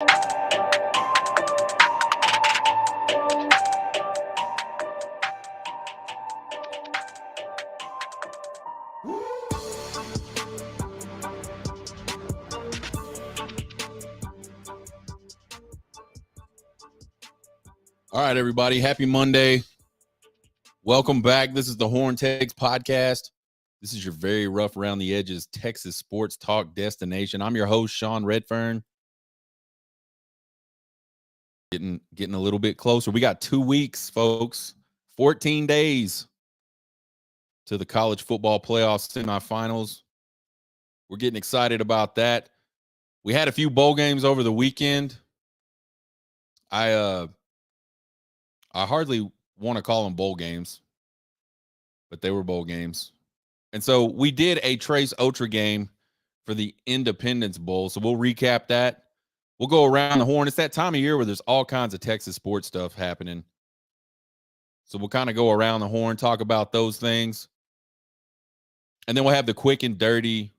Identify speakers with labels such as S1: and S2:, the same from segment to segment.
S1: All right, everybody. Happy Monday. Welcome back. This is the Horn Takes podcast. This is your very rough around the edges Texas sports talk destination. I'm your host, Sean Redfern. Getting a little bit closer. We got 2 weeks, folks. 14 days to the college football playoff semifinals. We're getting excited about that. We had a few bowl games over the weekend. I hardly want to call them bowl games, but they were bowl games. And so we did a Trace Otra game for the Independence Bowl. So we'll recap that. We'll go around the horn. It's that time of year where there's all kinds of Texas sports stuff happening. So we'll kind of go around the horn, talk about those things. And then we'll have the quick and dirty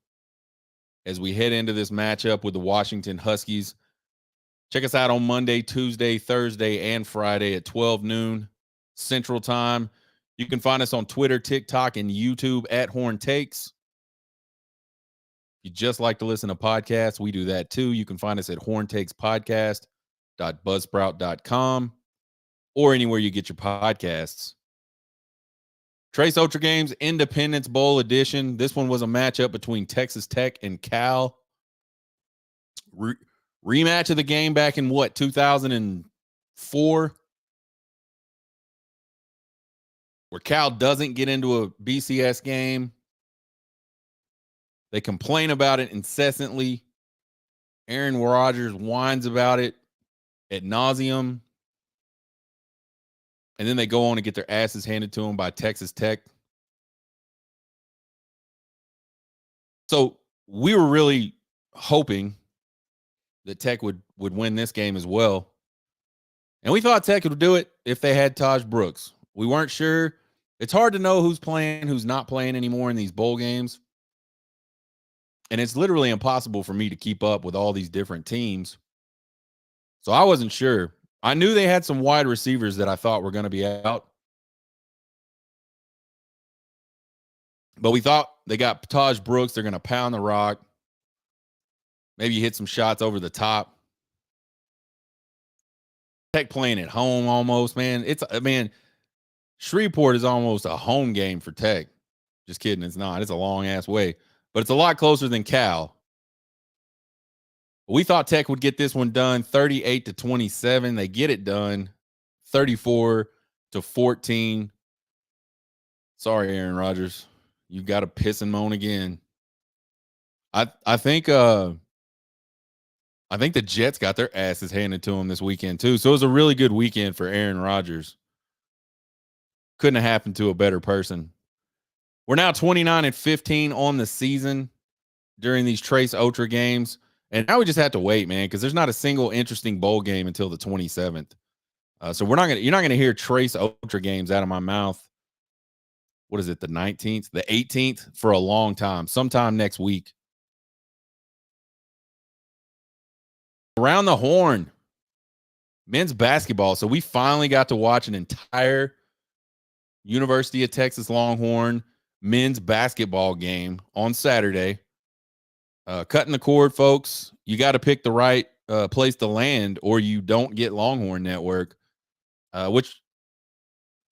S1: as we head into this matchup with the Washington Huskies. Check us out on Monday, Tuesday, Thursday, and Friday at 12 noon Central Time. You can find us on Twitter, TikTok, and YouTube at Horn Takes. If you just like to listen to podcasts, we do that too. You can find us at horntakespodcast.buzzsprout.com or anywhere you get your podcasts. Trace Otra Games Independence Bowl edition. This one was a matchup between Texas Tech and Cal. Rematch of the game back in 2004? Where Cal doesn't get into a BCS game. They complain about it incessantly. Aaron Rodgers whines about it ad nauseum. And then they go on and get their asses handed to them by Texas Tech. So we were really hoping that Tech would win this game as well. And we thought Tech would do it if they had Taj Brooks. We weren't sure. It's hard to know who's playing, who's not playing anymore in these bowl games. And it's literally impossible for me to keep up with all these different teams. So I wasn't sure. I knew they had some wide receivers that I thought were going to be out. But we thought they got Taj Brooks. They're going to pound the rock. Maybe hit some shots over the top. Tech playing at home almost, man. Shreveport is almost a home game for Tech. Just kidding. It's not. It's a long-ass way. But it's a lot closer than Cal. We thought Tech would get this one done 38-27. They get it done 34-14. Sorry, Aaron Rodgers. You got to piss and moan again. I think the Jets got their asses handed to them this weekend too. So it was a really good weekend for Aaron Rodgers. Couldn't have happened to a better person. We're now 29-15 on the season during these Trace Otra games. And now we just have to wait, man, because there's not a single interesting bowl game until the 27th. So you're not gonna hear Trace Otra games out of my mouth. What is it, the 19th, the 18th for a long time, sometime next week. Around the horn, men's basketball. So we finally got to watch an entire University of Texas Longhorn men's basketball game on Saturday. Cutting the cord, folks. You got to pick the right place to land or you don't get Longhorn Network, which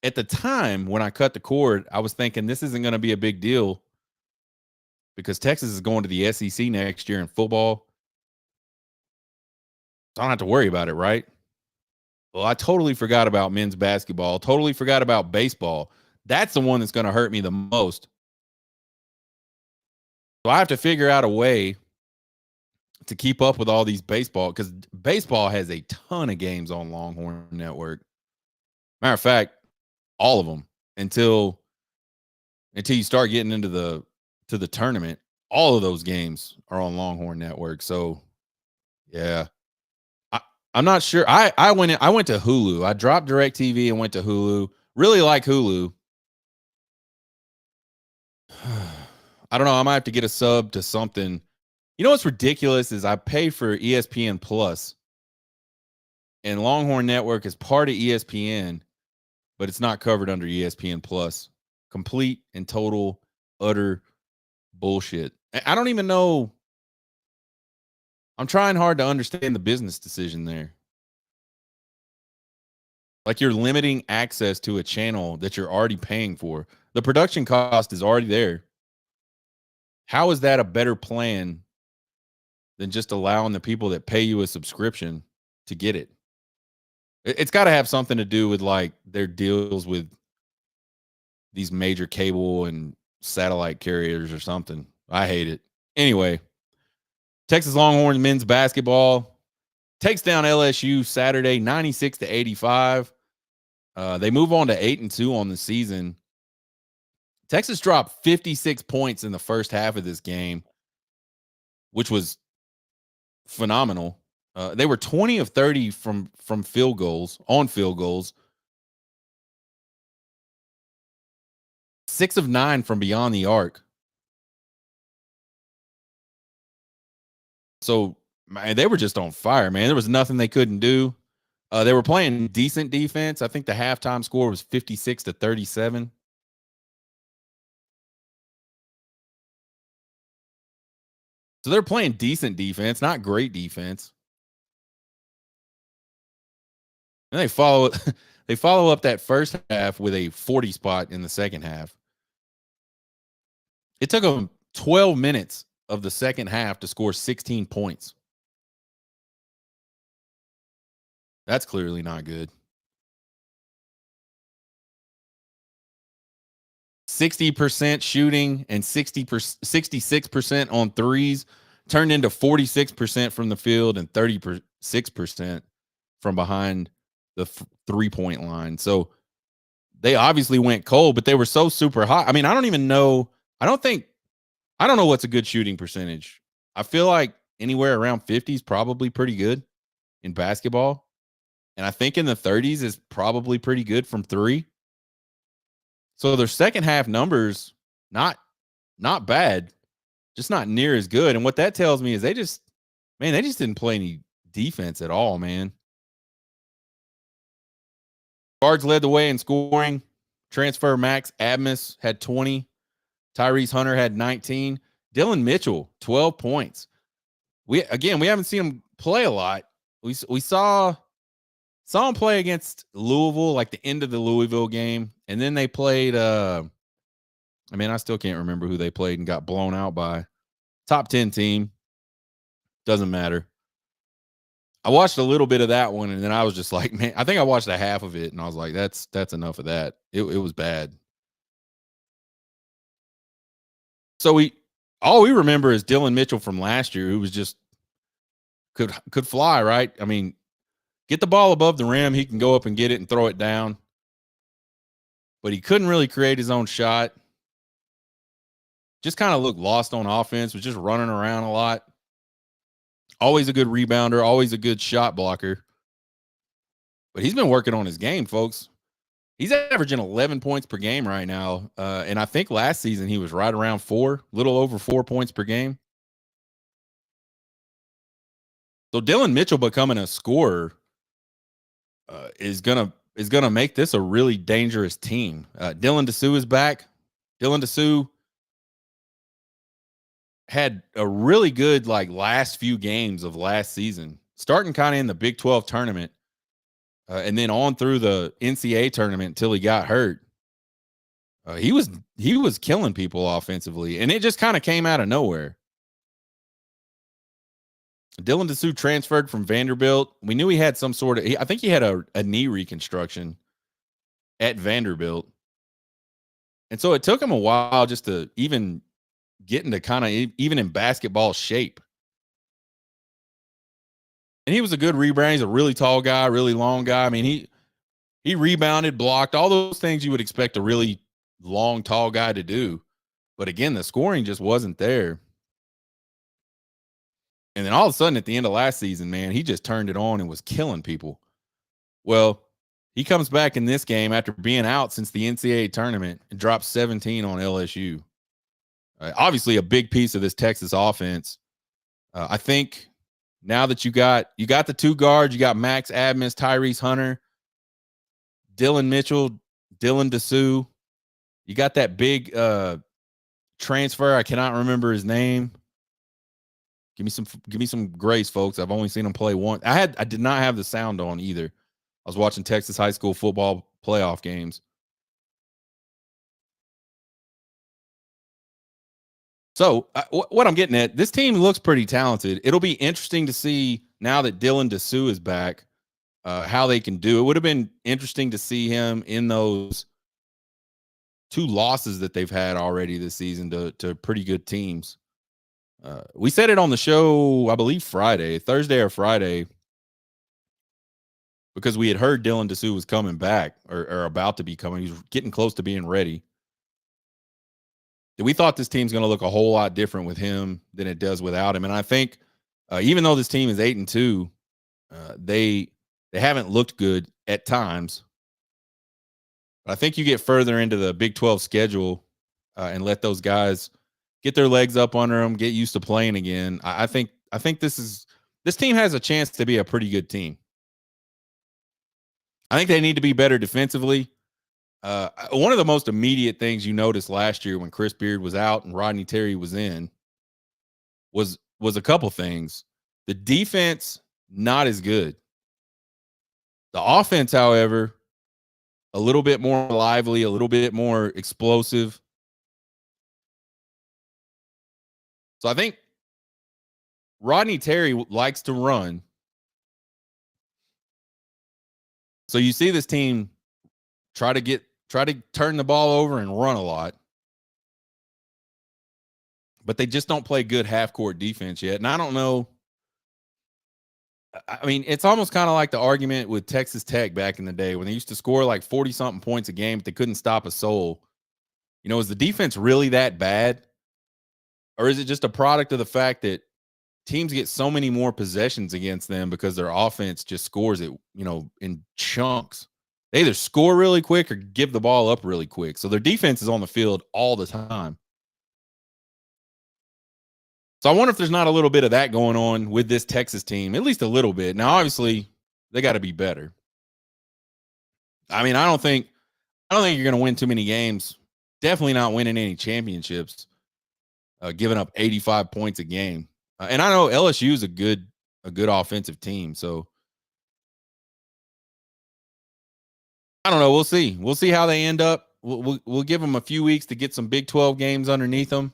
S1: at the time when I cut the cord, I was thinking this isn't going to be a big deal because Texas is going to the SEC next year in football. I don't have to worry about it, right? Well, I totally forgot about men's basketball. Totally forgot about baseball. That's the one that's going to hurt me the most. So I have to figure out a way to keep up with all these baseball because baseball has a ton of games on Longhorn Network. Matter of fact, all of them until you start getting into the tournament. All of those games are on Longhorn Network. So, yeah, I'm not sure. I went to Hulu. I dropped DirecTV and went to Hulu. Really like Hulu. I don't know. I might have to get a sub to something. You know what's ridiculous is I pay for ESPN Plus and Longhorn Network is part of ESPN, but it's not covered under ESPN Plus. Complete and total utter bullshit. I don't even know. I'm trying hard to understand the business decision there. Like, you're limiting access to a channel that you're already paying for. The production cost is already there. How is that a better plan than just allowing the people that pay you a subscription to get it? It's got to have something to do with like their deals with these major cable and satellite carriers or something. I hate it. Anyway, Texas Longhorns men's basketball takes down LSU Saturday 96-85. They move on to 8-2 on the season. Texas dropped 56 points in the first half of this game, which was phenomenal. They were 20 of 30 from field goals, 6 of 9 from beyond the arc. So, man, they were just on fire, man. There was nothing they couldn't do. They were playing decent defense. I think the halftime score was 56-37. So they're playing decent defense, not great defense. And they follow they follow up that first half with a 40 spot in the second half. It took them 12 minutes of the second half to score 16 points. That's clearly not good. 60% shooting and 66% on threes turned into 46% from the field and 36% from behind the 3-point line. So they obviously went cold, but they were so super hot. I mean, I don't even know. I don't know what's a good shooting percentage. I feel like anywhere around 50 is probably pretty good in basketball. And I think in the 30s is probably pretty good from three. So their second half numbers, not bad, just not near as good. And what that tells me is they just didn't play any defense at all, man. Guards led the way in scoring. Transfer Max Abmas had 20. Tyrese Hunter had 19. Dylan Mitchell, 12 points. We haven't seen him play a lot. We saw him play against Louisville, like the end of the Louisville game. And then they played, I still can't remember who they played and got blown out by. Top 10 team. Doesn't matter. I watched a little bit of that one, and then I was just like, man, I think I watched a half of it, and I was like, that's enough of that. It was bad. So all we remember is Dylan Mitchell from last year, who was just could fly, right? I mean, get the ball above the rim, he can go up and get it and throw it down. But he couldn't really create his own shot. Just kind of looked lost on offense, was just running around a lot. Always a good rebounder, always a good shot blocker. But he's been working on his game, folks. He's averaging 11 points per game right now. And I think last season he was right around 4, little over 4 points per game. So Dylan Mitchell becoming a scorer is gonna make this a really dangerous team. Dylan Dessou is back. Dylan Dessou had a really good last few games of last season, starting kind of in the Big 12 tournament, and then on through the NCAA tournament until he got hurt. He was killing people offensively, and it just kind of came out of nowhere. Dylan Dessou transferred from Vanderbilt. We knew he had some sort of, I think he had a knee reconstruction at Vanderbilt. And so it took him a while just to even get into kind of even in basketball shape. And he was a good rebounder. He's a really tall guy, really long guy. I mean, he rebounded, blocked, all those things you would expect a really long, tall guy to do. But again, the scoring just wasn't there. And then all of a sudden at the end of last season, man, he just turned it on and was killing people. Well, he comes back in this game after being out since the NCAA tournament and drops 17 on LSU. Obviously a big piece of this Texas offense. I think Now that you got the two guards, you got Max Adams, Tyrese Hunter, Dylan Mitchell, Dylan Dessou. You got that big transfer. I cannot remember his name. Give me some grace, folks. I've only seen him play once. I did not have the sound on either. I was watching Texas high school football playoff games. So what I'm getting at, this team looks pretty talented. It'll be interesting to see now that Dylan Dessou is back, how they can do. It would have been interesting to see him in those two losses that they've had already this season to pretty good teams. We said it on the show, I believe Thursday or Friday, because we had heard Dylan Dessou was coming back or about to be coming. He was getting close to being ready. We thought this team's going to look a whole lot different with him than it does without him. And I think even though this team is 8-2, they haven't looked good at times. But I think you get further into the Big 12 schedule and let those guys get their legs up under them, get used to playing again. I think this team has a chance to be a pretty good team. I think they need to be better defensively. One of the most immediate things you noticed last year when Chris Beard was out and Rodney Terry was in was a couple things. The defense, not as good. The offense, however, a little bit more lively, a little bit more explosive. So I think Rodney Terry likes to run. So you see this team try to turn the ball over and run a lot. But they just don't play good half-court defense yet. And I don't know. I mean, it's almost kind of like the argument with Texas Tech back in the day when they used to score like 40-something points a game, but they couldn't stop a soul. You know, is the defense really that bad? Or is it just a product of the fact that teams get so many more possessions against them because their offense just scores it, in chunks? They either score really quick or give the ball up really quick. So their defense is on the field all the time. So I wonder if there's not a little bit of that going on with this Texas team, at least a little bit. Now, obviously, they got to be better. I mean, I don't think you're going to win too many games. Definitely not winning any championships, giving up 85 points a game. And I know LSU is a good offensive team. So I don't know. We'll see. We'll see how they end up. We'll give them a few weeks to get some Big 12 games underneath them.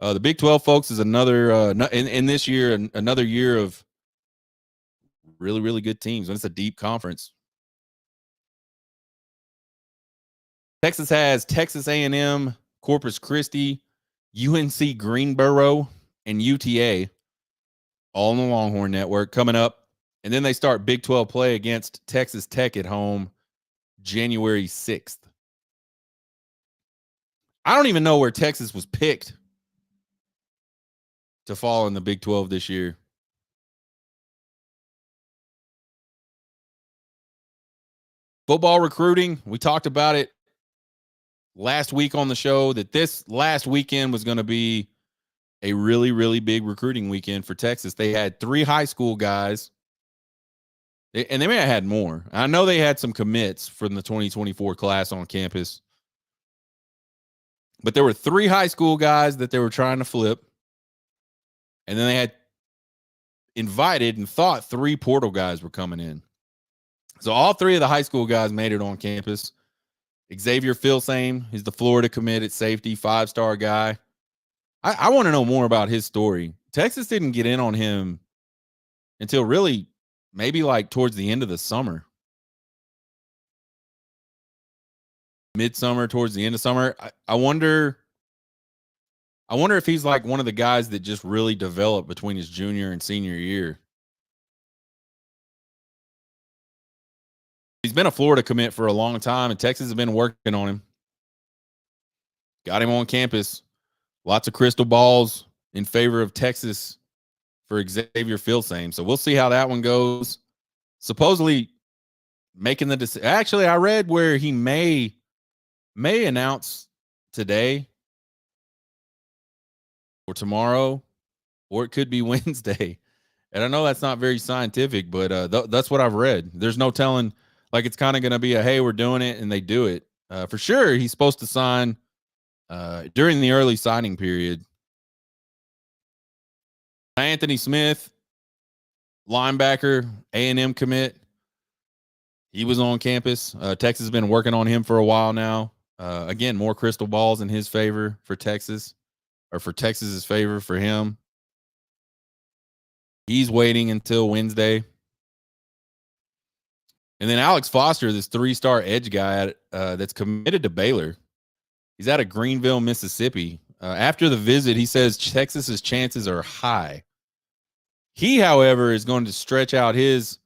S1: The Big 12, folks, is another in this year, another year of really, really good teams. And it's a deep conference. Texas has Texas A&M, Corpus Christi, UNC Greensboro, and UTA all in the Longhorn Network coming up. And then they start Big 12 play against Texas Tech at home January 6th. I don't even know where Texas was picked to fall in the Big 12 this year. Football recruiting, we talked about it last week on the show that this last weekend was going to be a really, really big recruiting weekend for Texas. They had 3 high school guys, and they may have had more. I know they had some commits from the 2024 class on campus, but there were 3 high school guys that they were trying to flip, and then they had invited and thought 3 portal guys were coming in. So all 3 of the high school guys made it on campus. Xavier Filsame, he's the Florida commit at safety, 5-star guy. I want to know more about his story. Texas didn't get in on him until really maybe like towards the end of the summer. Midsummer, towards the end of summer. I wonder if he's like one of the guys that just really developed between his junior and senior year. He's been a Florida commit for a long time, and Texas has been working on him. Got him on campus. Lots of crystal balls in favor of Texas for Xavier Filsame. So we'll see how that one goes. Supposedly making the decision. Actually, I read where he may announce today or tomorrow, or it could be Wednesday. And I know that's not very scientific, but that's what I've read. There's no telling. Like it's kind of going to be a hey, we're doing it, and they do it for sure. He's supposed to sign during the early signing period. Anthony Smith, linebacker, A&M commit. He was on campus. Texas has been working on him for a while now. Again, more crystal balls in his favor for Texas, or for Texas's favor for him. He's waiting until Wednesday. And then Alex Foster, this 3-star edge guy that's committed to Baylor. He's out of Greenville, Mississippi. After the visit, he says Texas's chances are high. He, however, is going to stretch out his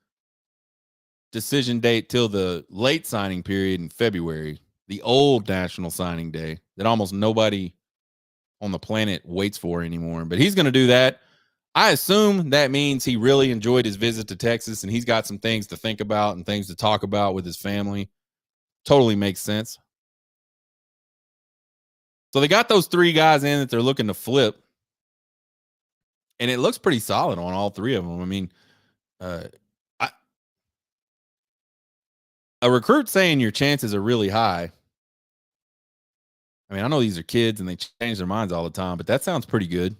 S1: decision date till the late signing period in February, the old national signing day that almost nobody on the planet waits for anymore. But he's going to do that. I assume that means he really enjoyed his visit to Texas and he's got some things to think about and things to talk about with his family. Totally makes sense. So they got those 3 guys in that they're looking to flip. And it looks pretty solid on all 3 of them. I mean, a recruit saying your chances are really high. I mean, I know these are kids and they change their minds all the time, but that sounds pretty good.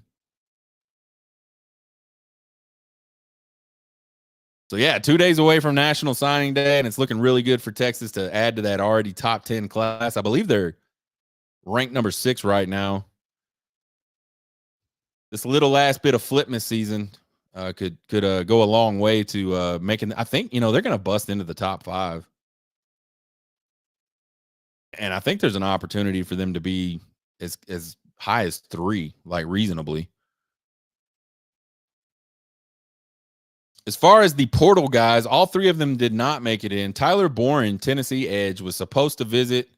S1: So yeah, 2 days away from National Signing Day, and it's looking really good for Texas to add to that already top 10 class. I believe they're ranked number 6 right now. This little last bit of flipmas season could go a long way to making. I think they're going to bust into the top 5, and I think there's an opportunity for them to be as high as 3, like reasonably. As far as the portal guys, all 3 of them did not make it in. Tyler Boren, Tennessee edge, was supposed to visit,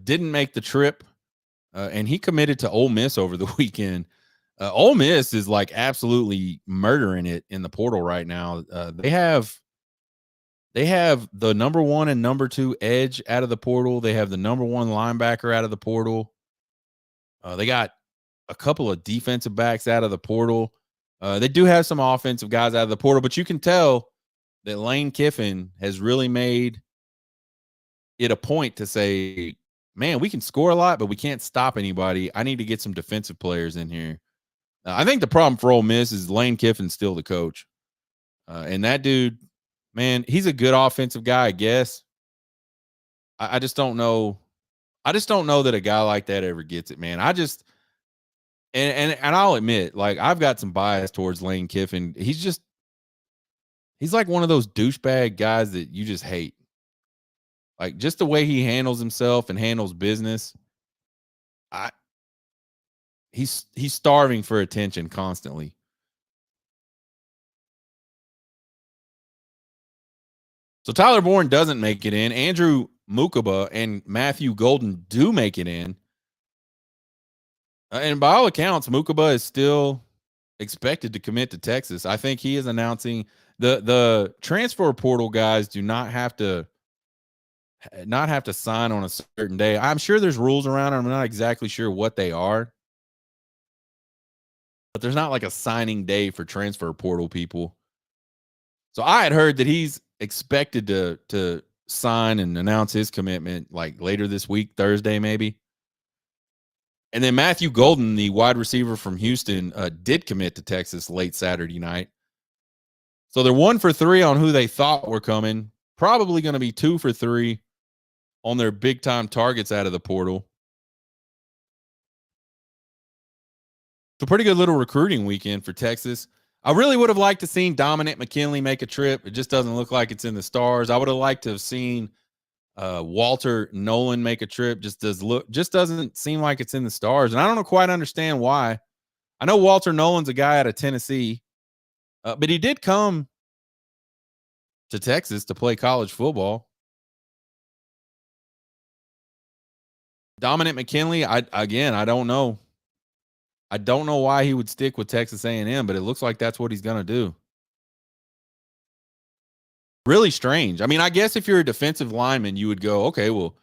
S1: didn't make the trip, and he committed to Ole Miss over the weekend. Ole Miss is like absolutely murdering it in the portal right now. They have the number 1 and number 2 edge out of the portal. They have the number 1 linebacker out of the portal. They got a couple of defensive backs out of the portal. They do have some offensive guys out of the portal, but you can tell that Lane Kiffin has really made it a point to say, man, we can score a lot, but we can't stop anybody. I need to get some defensive players in here. I think the problem for Ole Miss is Lane Kiffin's still the coach. And that dude, man, he's a good offensive guy, I guess. I just don't know. I just don't know that a guy like that ever gets it, man. And I'll admit, like, I've got some bias towards Lane Kiffin. He's like one of those douchebag guys that you just hate. Like, just the way he handles himself and handles business. He's starving for attention constantly. So Tyler Bourne doesn't make it in. Andrew Mukaba and Matthew Golden do make it in. And by all accounts, Mukaba is still expected to commit to Texas. I think he is announcing the transfer portal guys do not have to sign on a certain day. I'm sure there's rules around it. I'm not exactly sure what they are. But there's not like a signing day for transfer portal people. So I had heard that he's expected to sign and announce his commitment like later this week, Thursday maybe. And then Matthew Golden, the wide receiver from Houston, did commit to Texas late Saturday night. So they're 1 for 3 on who they thought were coming. Probably going to be 2 for 3 on their big-time targets out of the portal. It's a pretty good little recruiting weekend for Texas. I really would have liked to seen Dominic McKinley make a trip. It just doesn't look like it's in the stars. I would have liked to have seen Walter Nolan make a trip. Just doesn't seem like it's in the stars. And I don't quite understand why. I know Walter Nolan's a guy out of Tennessee, but he did come to Texas to play college football. Dominic McKinley, I don't know. I don't know why he would stick with Texas A&M, but it looks like that's what he's going to do. Really strange. I mean, I guess if you're a defensive lineman, you would go, okay, well,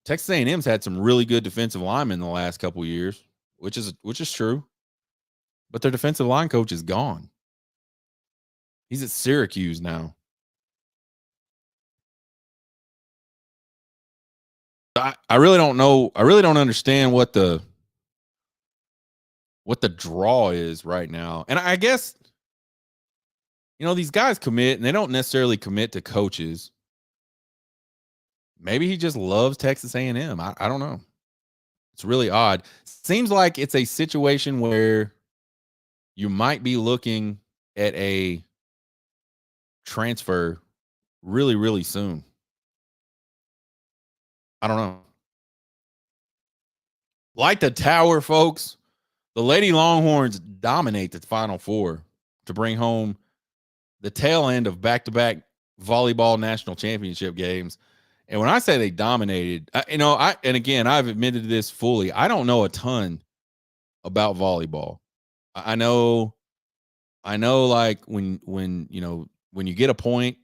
S1: Texas A&M's had some really good defensive linemen in the last couple of years, which is true. But their defensive line coach is gone. He's at Syracuse now. I really don't know. I really don't understand what the draw is right now. And I guess, these guys commit and they don't necessarily commit to coaches. Maybe he just loves Texas A&M. I don't know. It's really odd. Seems like it's a situation where you might be looking at a transfer really, really soon. I don't know. Like the Tower, folks, the Lady Longhorns dominate the Final Four to bring home the tail end of back-to-back volleyball national championship games. And when I say they dominated, and again, I've admitted this fully. I don't know a ton about volleyball. I know, like when you get a point,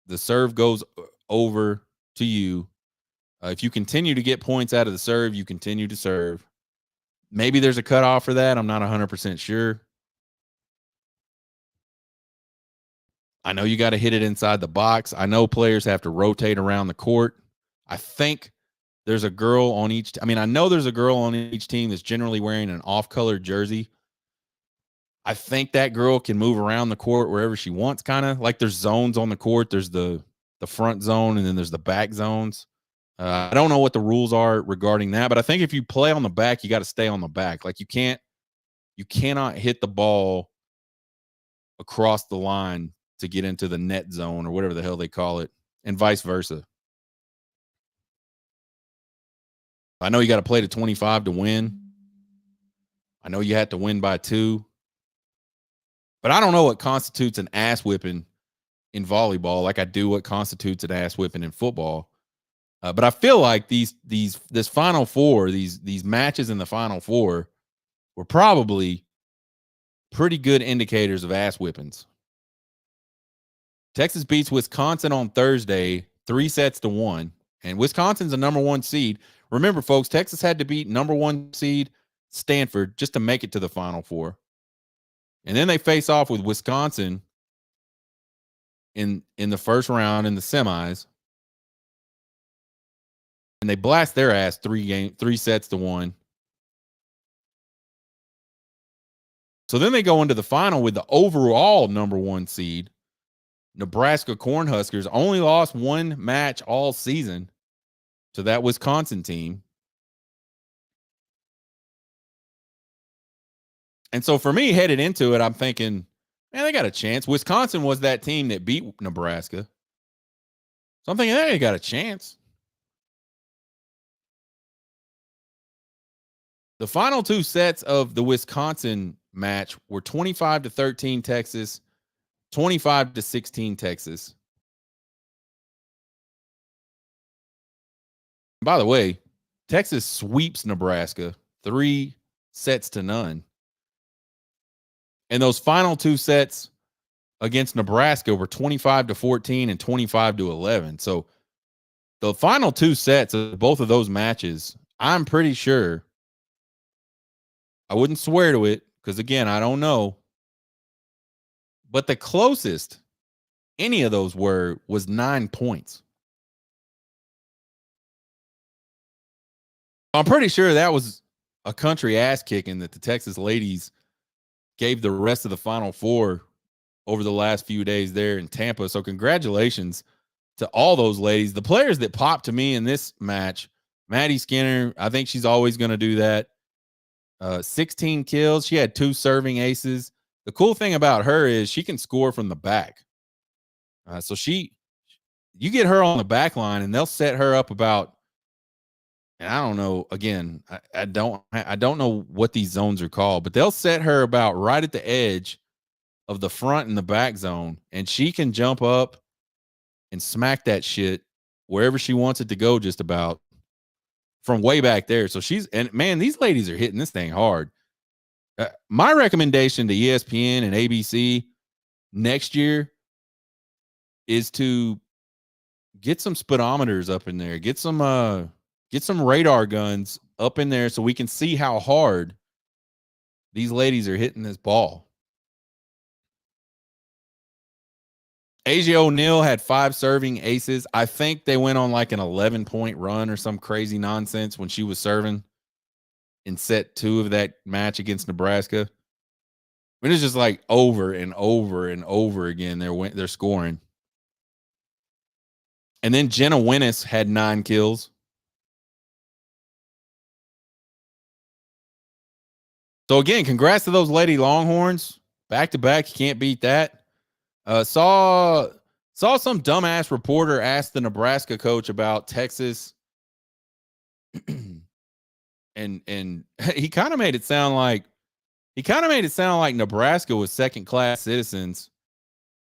S1: the serve goes over to you. If you continue to get points out of the serve, you continue to serve. Maybe there's a cutoff for that. I'm not 100% sure. I know you got to hit it inside the box. I know players have to rotate around the court. I think there's a girl on each. I know there's a girl on each team that's generally wearing an off-colored jersey. I think that girl can move around the court wherever she wants, kind of like there's zones on the court. There's the front zone and then there's the back zones. I don't know what the rules are regarding that, but I think if you play on the back, you got to stay on the back. Like you cannot hit the ball across the line to get into the net zone or whatever the hell they call it, and vice versa. I know you got to play to 25 to win. I know you had to win by 2. But I don't know what constitutes an ass whipping in volleyball like I do what constitutes an ass whipping in football. But I feel like this Final Four, these matches in the Final Four were probably pretty good indicators of ass whippings. Texas beats Wisconsin on Thursday, 3-1, and Wisconsin's a number 1 seed. Remember, folks, Texas had to beat number 1 seed Stanford just to make it to the Final Four. And then they face off with Wisconsin in the first round in the semis. And they blast their ass 3-1. So then they go into the final with the overall number 1 seed, Nebraska Cornhuskers. Only lost 1 match all season to that Wisconsin team. And so for me, headed into it, I'm thinking, man, they got a chance. Wisconsin was that team that beat Nebraska. So I'm thinking, hey, they got a chance. The final 2 sets of the Wisconsin match were 25-13 Texas, 25-16 Texas. By the way, Texas sweeps Nebraska 3-0. And those final 2 sets against Nebraska were 25-14 and 25-11. So the final 2 sets of both of those matches, I'm pretty sure, I wouldn't swear to it because, again, I don't know, but the closest any of those was 9 points. I'm pretty sure that was a country ass kicking that the Texas ladies gave the rest of the Final Four over the last few days there in Tampa. So congratulations to all those ladies. The players that popped to me in this match, Maddie Skinner, I think she's always going to do that. 16 kills. She had 2 serving aces. The cool thing about her is she can score from the back. So you get her on the back line and they'll set her up about, and I don't know, again, I don't know what these zones are called, but they'll set her about right at the edge of the front and the back zone, and she can jump up and smack that shit wherever she wants it to go, just about from way back there. So man, these ladies are hitting this thing hard. My recommendation to ESPN and ABC next year is to get some speedometers up in there, get some radar guns up in there so we can see how hard these ladies are hitting this ball. AJ O'Neal had 5 serving aces. I think they went on like an 11-point run or some crazy nonsense when she was serving in set 2 of that match against Nebraska. I mean, it's just like over and over and over again they're scoring. And then Jenna Winnis had 9 kills. So again, congrats to those Lady Longhorns. Back to back, you can't beat that. Saw some dumbass reporter ask the Nebraska coach about Texas, and he kind of made it sound like Nebraska was second class citizens.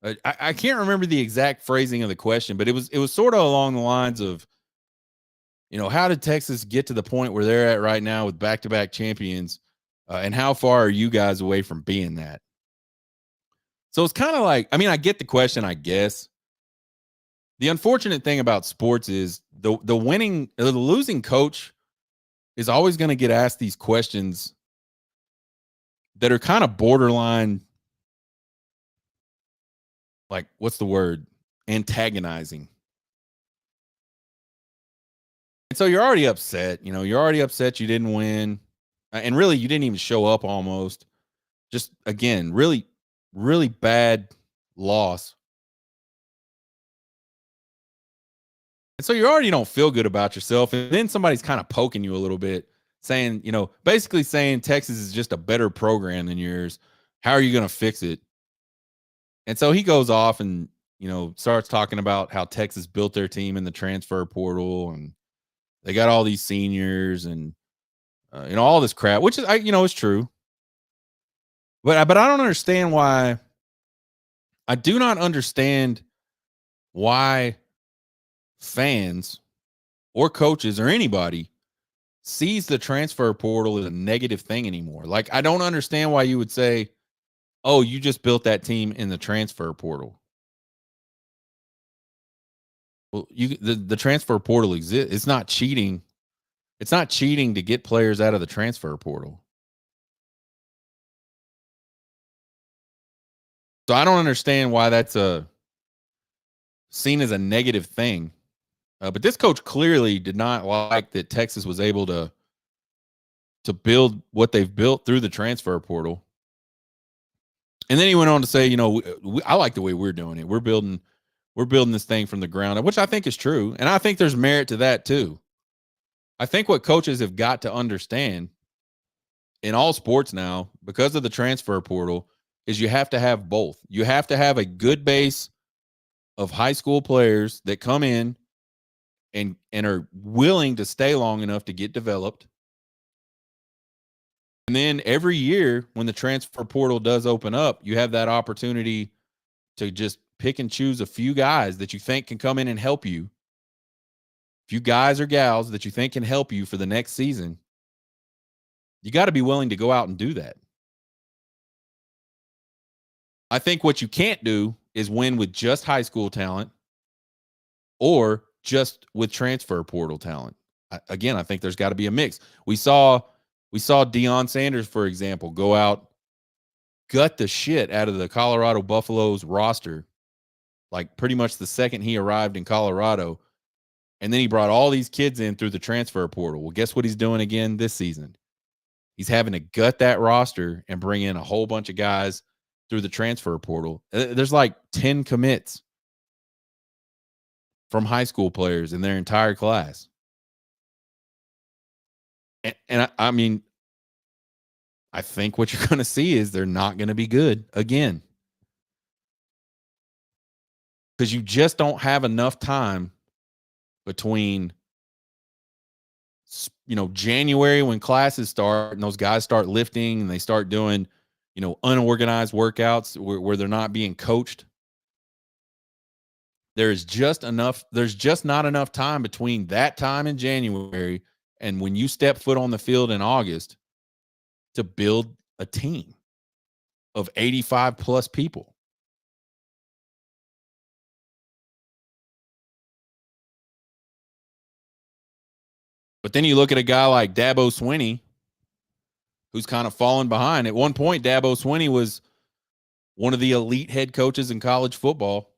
S1: I can't remember the exact phrasing of the question, but it was sort of along the lines of, how did Texas get to the point where they're at right now with back to back champions, and how far are you guys away from being that? So it's kind of like, I mean, I get the question, I guess. The unfortunate thing about sports is the losing coach is always going to get asked these questions that are kind of borderline, like, what's the word? Antagonizing. And so you're already upset. You're already upset you didn't win. And really, you didn't even show up almost. Just, again, really, really bad loss. And so you already don't feel good about yourself. And then somebody's kind of poking you a little bit, saying, basically saying Texas is just a better program than yours. How are you going to fix it? And so he goes off and, starts talking about how Texas built their team in the transfer portal, and they got all these seniors and, all this crap, which is, is true. But I don't understand why. I do not understand why fans or coaches or anybody sees the transfer portal as a negative thing anymore. Like, I don't understand why you would say, oh, you just built that team in the transfer portal. Well, the transfer portal exists. It's not cheating. It's not cheating to get players out of the transfer portal. So I don't understand why that's seen as a negative thing. But this coach clearly did not like that Texas was able to build what they've built through the transfer portal. And then he went on to say, I like the way we're doing it. We're building this thing from the ground up, which I think is true. And I think there's merit to that too. I think what coaches have got to understand in all sports now, because of the transfer portal, is you have to have both. You have to have a good base of high school players that come in and are willing to stay long enough to get developed. And then every year when the transfer portal does open up, you have that opportunity to just pick and choose a few guys that you think can come in and help you. A few guys or gals that you think can help you for the next season. You got to be willing to go out and do that. I think what you can't do is win with just high school talent or just with transfer portal talent. Again, I think there's got to be a mix. We saw Deion Sanders, for example, go out, gut the shit out of the Colorado Buffaloes roster, like pretty much the second he arrived in Colorado. And then he brought all these kids in through the transfer portal. Well, guess what he's doing again this season? He's having to gut that roster and bring in a whole bunch of guys through the transfer portal. There's like 10 commits from high school players in their entire class. And I mean, I think what you're going to see is they're not going to be good again. Because you just don't have enough time between, January when classes start and those guys start lifting and they start doing, unorganized workouts where they're not being coached. There's just not enough time between that time in January and when you step foot on the field in August to build a team of 85 plus people. But then you look at a guy like Dabo Swinney, who's kind of fallen behind. At one point, Dabo Swinney was one of the elite head coaches in college football.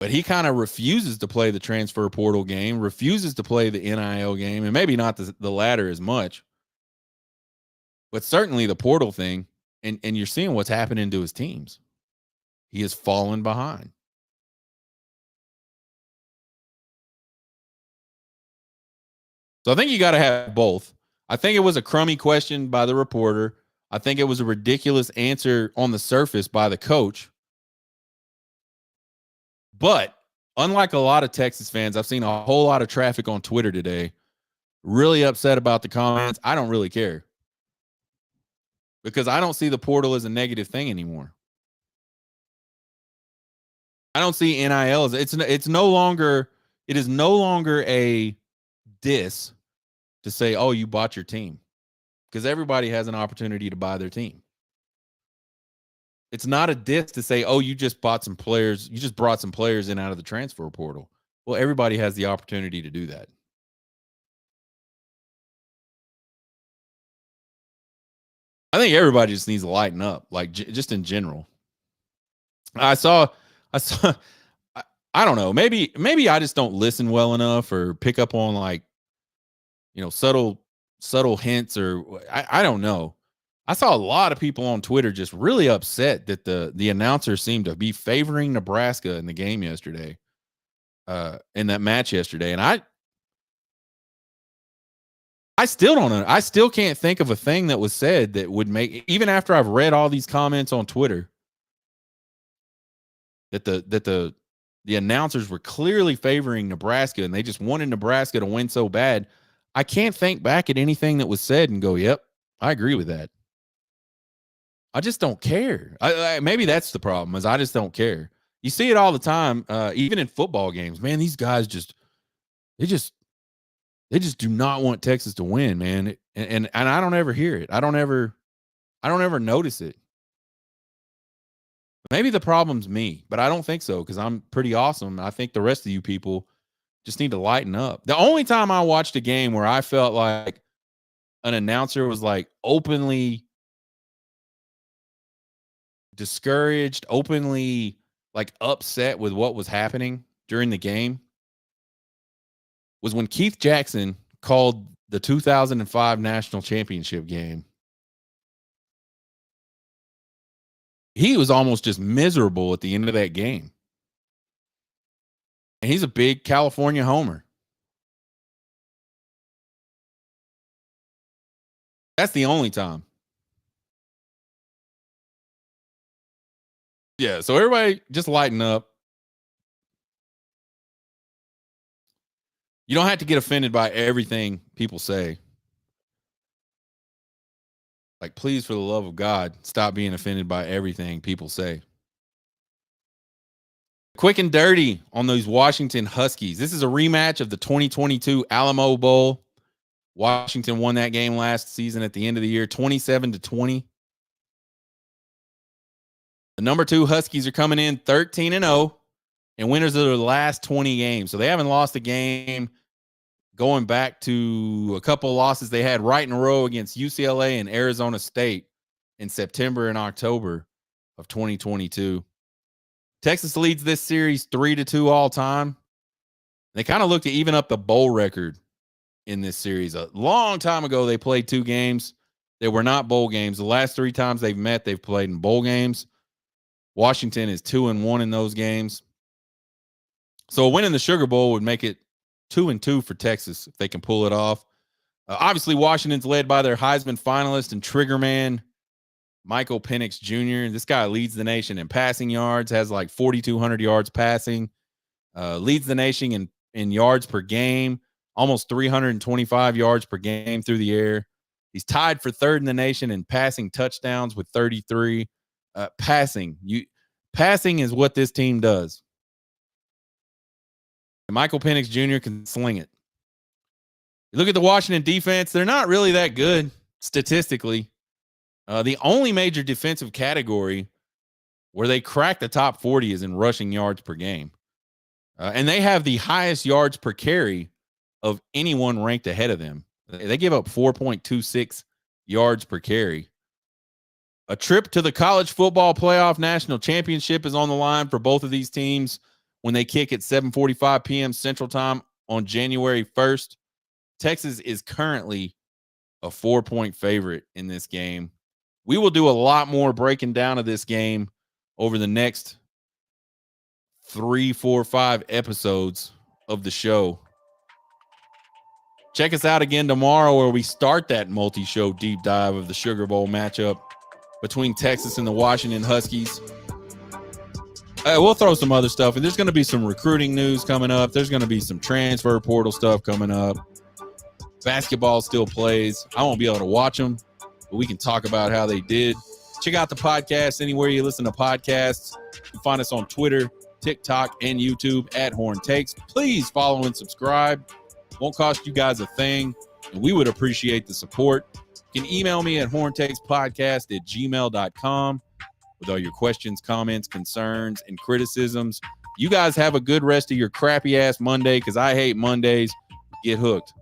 S1: But he kind of refuses to play the transfer portal game, refuses to play the NIL game, and maybe not the latter as much, but certainly the portal thing. And you're seeing what's happening to his teams. He has fallen behind. So I think you got to have both. I think it was a crummy question by the reporter. I think it was a ridiculous answer on the surface by the coach. But unlike a lot of Texas fans, I've seen a whole lot of traffic on Twitter today, really upset about the comments. I don't really care because I don't see the portal as a negative thing anymore. I don't see NIL as it is no longer a diss to say, oh, you bought your team, because everybody has an opportunity to buy their team. It's not a diss to say, oh, you just bought some players, you just brought some players in out of the transfer portal. Well, everybody has the opportunity to do that. I think everybody just needs to lighten up, like just in general. I saw, I don't know, maybe I just don't listen well enough or pick up on like, subtle hints, or I don't know. I saw a lot of people on Twitter just really upset that the announcer seemed to be favoring Nebraska in the game yesterday, in that match yesterday. And I still don't know. I still can't think of a thing that was said that would make, even after I've read all these comments on Twitter, that the announcers were clearly favoring Nebraska and they just wanted Nebraska to win so bad. I can't think back at anything that was said and go, yep, I agree with that. I just don't care. Maybe that's the problem, is I just don't care. You see it all the time, even in football games. Man, these guys they just do not want Texas to win, man. And I don't ever hear it. I don't ever notice it. Maybe the problem's me, but I don't think so, because I'm pretty awesome. I think the rest of you people just need to lighten up. The only time I watched a game where I felt like an announcer was like openly discouraged, openly like upset with what was happening during the game, was when Keith Jackson called the 2005 national championship game. He was almost just miserable at the end of that game. And he's a big California homer. That's the only time. Yeah, so everybody just lighten up. You don't have to get offended by everything people say. Like, please, for the love of God, stop being offended by everything people say. Quick and dirty on those Washington Huskies. This is a rematch of the 2022 Alamo Bowl. Washington won that game last season at the end of the year, 27-20. The number 2 Huskies are coming in 13-0 and winners of their last 20 games. So they haven't lost a game going back to a couple of losses they had right in a row against UCLA and Arizona State in September and October of 2022. Texas leads this series 3-2 all time. They kind of look to even up the bowl record in this series. A long time ago, they played 2 games. They were not bowl games. The last 3 times they've met, they've played in bowl games. Washington is 2-1 in those games. So a win in the Sugar Bowl would make it 2-2 for Texas if they can pull it off. Obviously, Washington's led by their Heisman finalist and trigger man, Michael Penix Jr. This guy leads the nation in passing yards, has like 4,200 yards passing, leads the nation in yards per game, almost 325 yards per game through the air. He's tied for 3rd in the nation in passing touchdowns with 33. Passing is what this team does. And Michael Penix Jr. can sling it. You look at the Washington defense, they're not really that good statistically. The only major defensive category where they crack the top 40 is in rushing yards per game. And they have the highest yards per carry of anyone ranked ahead of them. They give up 4.26 yards per carry. A trip to the college football playoff national championship is on the line for both of these teams. when they kick at 7:45 p.m. Central Time on January 1st. Texas is currently a 4-point favorite in this game. We will do a lot more breaking down of this game over the next 3, 4, 5 episodes of the show. Check us out again tomorrow where we start that multi-show deep dive of the Sugar Bowl matchup between Texas and the Washington Huskies. We'll throw some other stuff, and there's going to be some recruiting news coming up. There's going to be some transfer portal stuff coming up. Basketball still plays. I won't be able to watch them, but we can talk about how they did. Check out the podcast anywhere you listen to podcasts. You can find us on Twitter, TikTok, and YouTube at Horn Takes. Please follow and subscribe. Won't cost you guys a thing, and we would appreciate the support. You can email me at horntakespodcast@gmail.com with all your questions, comments, concerns, and criticisms. You guys have a good rest of your crappy-ass Monday because I hate Mondays. Get hooked.